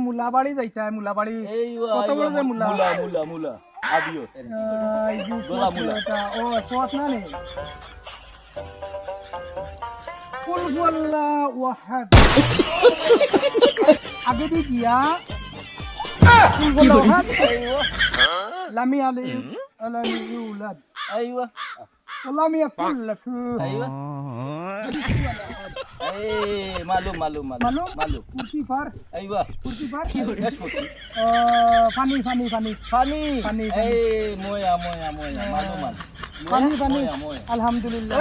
মুলাবাড়ি যাইতা মুলাবাড়ি এই কত বড় যে মুলা মুলা মুলা মুলা আদিও গোলা মুলা ও সোয়াত না নে কুল হুয়াল্লাহু আহাদ আগে দি গিয়া কুল হুয়াল্লাহু আহাদ লাম ইয়ালিদ ওয়া ইউলাদ ايوه ولم يكن له ايوه اي معلوم معلوم معلوم معلوم kursi far ايوه kursi far ايش مكتوب fani فاني فاني. اي مويا مويا مويا معلومات fani fani مويا مويا alhamdulillah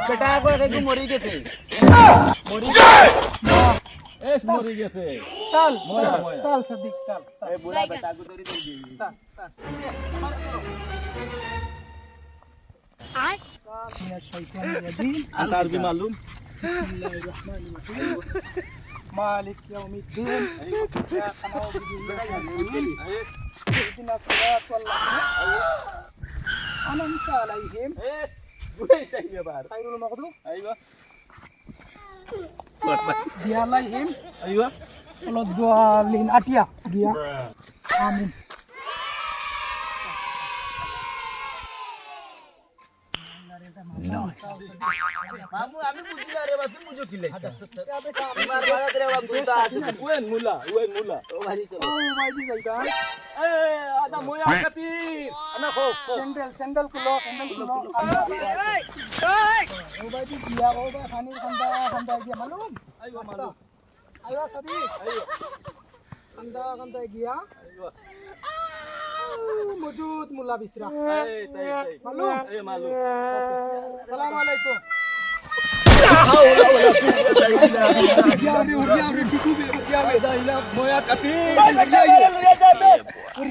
বেটা কো একটু মরি গেছে মরি এস মরি গেছে tal মোয়া, মোয়া। tal sadik tal এই বুড়া বেটা কো ধরি দিই tal من الشيطان الرجيم আতার দি মালুম بسم الله الرحمن الرحيم مالك يوم الدين إياك نعبد وإياك نستعين اهدنا الصراط والأنعام أنعمت عليهم ওইটাই ব্যাপার غير المغضوب ايوه عليهم ايوه ولا الضالين أتيا dia آمين মামু আমি বুঝি না রে বাসু মুজো কিলে তোমার বাবা তেরে বাবা বুঝতা আছে ওয়েন মুলা ও ভাই চলো Oh, my God, এ আদা মোয়া খাতির আনা খো sandal kulo oh baby dia oh ba khani khanda dia malum আইও মালুম ayo sadiq আইও khanda dia আইও mujud mula bisra এই তাই মালুম? এই মালুম salam alaikum মোয়া খাতির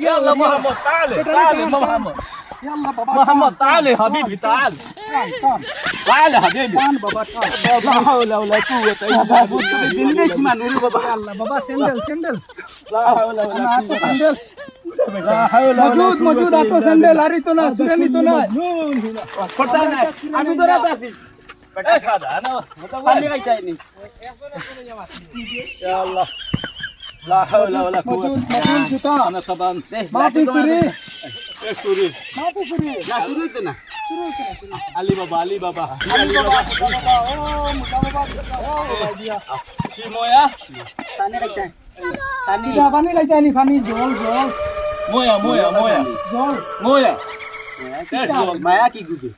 يلا محمد تعال تعال محمد yalla baba محمد تعال يا حبيبي تعال tan تعال يا حبيبي tan baba tan لا حول ولا قوة إلا بالله bindesh manuru baba yalla baba sandal لا حول ولا قوة sandal لا حول ولا mujud ato sandal hari to na surani to na করতে না আমি ধরে আছি ايش هذا انا পানি খাইতাইনি يا الله لا حول ولا قوة mujud juta انا طبعا mafi suri ايش سوري mafi suri لا سوري না suri علي بابا علي بابا Ali baba oh muda baba oh dia কি moya পানি খাইতাই পানি খাইতাইনি পানি জল moya moya moya জল moya ايش دول মায়া কি গুবে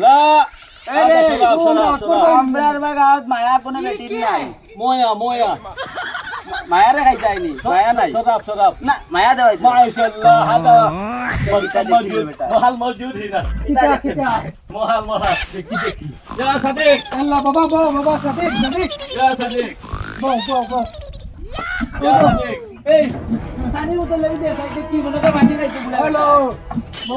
لا هذا شراب شراب شراب আমরার বাগাত মায়া কোনো বেটি নাই مويا مويا মায়ারে খাইতাইনি মায়া নাই شراب شراب না মায়া দেওয়াই ما شاء الله هذا موجود محل موجود هنا kita محل محل দেখি দেখি يا صديق Allah baba sadik يا صديق bo يا صديق এই পানি উতলে লই দে সাইতে কি মনে করে পানি খাইতে বলে hello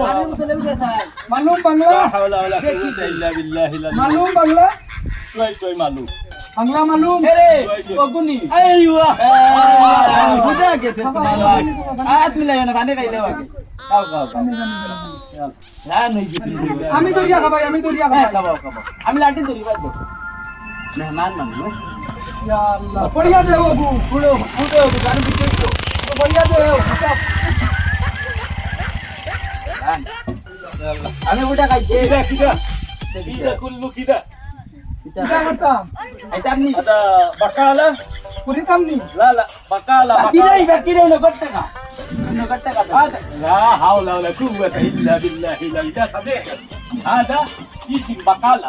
পানি উতলে লই দে সাই malum لا bangla حول ولا قوة إلا بالله العلي malum bangla شوي شوي معلوم bangla malum এরে ওগুনি أيوة বুঝা গেছে তোমার আজ মিলাই না পানি খাইলে বাকি খাও খাও না নই জিতি আমি দরিয়া খাবাই খাবো আমি লাঠি ধরি বাদ দো মেহমান মানু ya Allah পড়িয়া দে বাবু ফুড়ো ফুড়ো গান দিতে তো পড়িয়া দে আমি ওটা খাইতে كده كده كده كله كده kita করতাম এটা আপনি هذا بقالة করিতাম নি لا لا بقالة বাকি রে নগদ টাকা নগদ টাকা هذا لا حول ولا قوة إلا بالله العلي يا صديقي هذا اسم بقالة